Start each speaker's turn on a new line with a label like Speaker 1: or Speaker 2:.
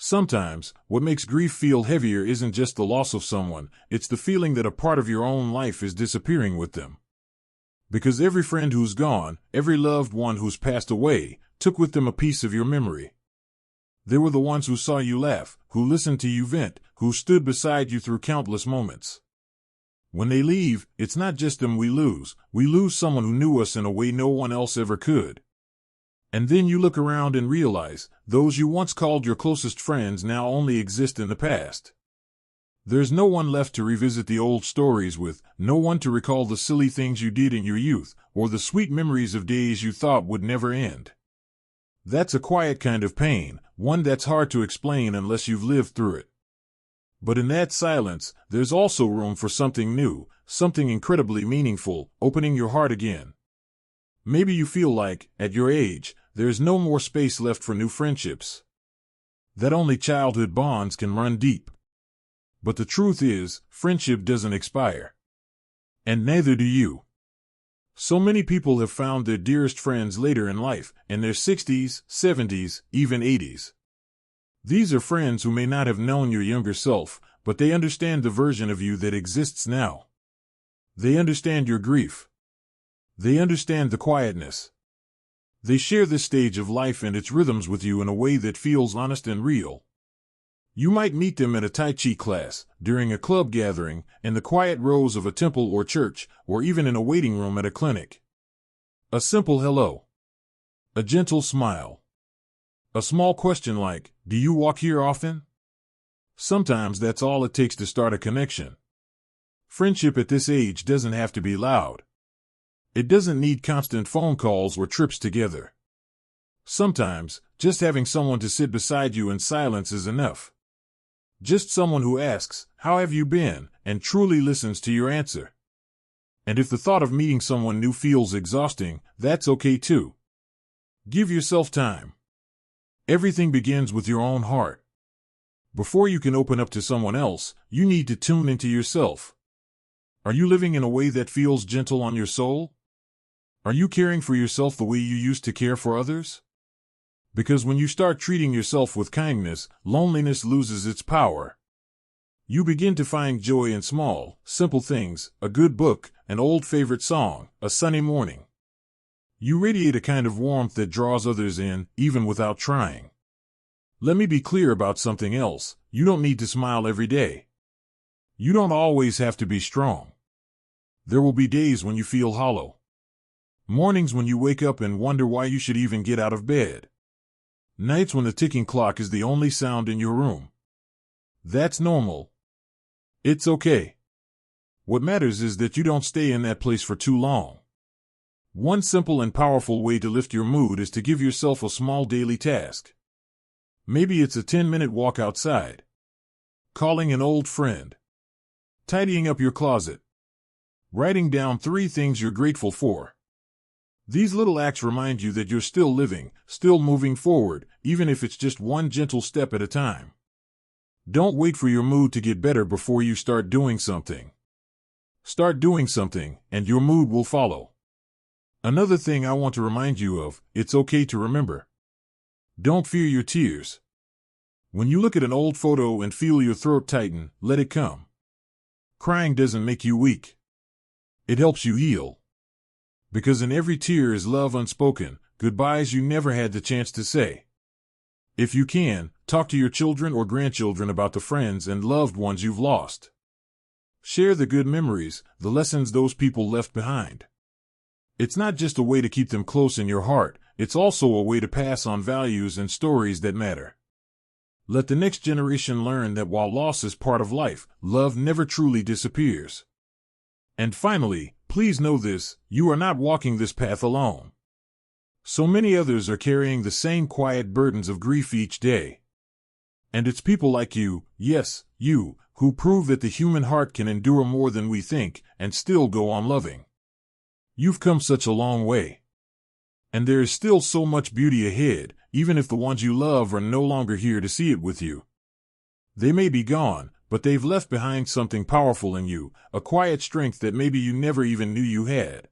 Speaker 1: Sometimes, what makes grief feel heavier isn't just the loss of someone, it's the feeling that a part of your own life is disappearing with them. Because every friend who's gone, every loved one who's passed away, took with them a piece of your memory. They were the ones who saw you laugh, who listened to you vent, who stood beside you through countless moments. When they leave, it's not just them we lose someone who knew us in a way no one else ever could. And then you look around and realize, those you once called your closest friends now only exist in the past. There's no one left to revisit the old stories with, no one to recall the silly things you did in your youth, or the sweet memories of days you thought would never end. That's a quiet kind of pain, one that's hard to explain unless you've lived through it. But in that silence, there's also room for something new, something incredibly meaningful, opening your heart again. Maybe you feel like, at your age, there's no more space left for new friendships. That only childhood bonds can run deep. But the truth is, friendship doesn't expire. And neither do you. So many people have found their dearest friends later in life, in their 60s, 70s, even 80s. These are friends who may not have known your younger self, but they understand the version of you that exists now. They understand your grief. They understand the quietness. They share this stage of life and its rhythms with you in a way that feels honest and real. You might meet them at a Tai Chi class, during a club gathering, in the quiet rows of a temple or church, or even in a waiting room at a clinic. A simple hello. A gentle smile. A small question like, "Do you walk here often?" Sometimes that's all it takes to start a connection. Friendship at this age doesn't have to be loud. It doesn't need constant phone calls or trips together. Sometimes, just having someone to sit beside you in silence is enough. Just someone who asks, "How have you been?" and truly listens to your answer. And if the thought of meeting someone new feels exhausting, that's okay too. Give yourself time. Everything begins with your own heart. Before you can open up to someone else, you need to tune into yourself. Are you living in a way that feels gentle on your soul? Are you caring for yourself the way you used to care for others? Because when you start treating yourself with kindness, loneliness loses its power. You begin to find joy in small, simple things, a good book, an old favorite song, a sunny morning. You radiate a kind of warmth that draws others in, even without trying. Let me be clear about something else. You don't need to smile every day. You don't always have to be strong. There will be days when you feel hollow. Mornings when you wake up and wonder why you should even get out of bed. Nights when the ticking clock is the only sound in your room. That's normal. It's okay. What matters is that you don't stay in that place for too long. One simple and powerful way to lift your mood is to give yourself a small daily task. Maybe it's a 10-minute walk outside. Calling an old friend. Tidying up your closet. Writing down 3 things you're grateful for. These little acts remind you that you're still living, still moving forward, even if it's just one gentle step at a time. Don't wait for your mood to get better before you start doing something. Start doing something, and your mood will follow. Another thing I want to remind you of, it's okay to remember. Don't fear your tears. When you look at an old photo and feel your throat tighten, let it come. Crying doesn't make you weak. It helps you heal. Because in every tear is love unspoken, goodbyes you never had the chance to say. If you can, talk to your children or grandchildren about the friends and loved ones you've lost. Share the good memories, the lessons those people left behind. It's not just a way to keep them close in your heart, it's also a way to pass on values and stories that matter. Let the next generation learn that while loss is part of life, love never truly disappears. And finally, please know this, you are not walking this path alone. So many others are carrying the same quiet burdens of grief each day. And it's people like you, yes, you, who prove that the human heart can endure more than we think, and still go on loving. You've come such a long way. And there is still so much beauty ahead, even if the ones you love are no longer here to see it with you. They may be gone, but they've left behind something powerful in you, a quiet strength that maybe you never even knew you had.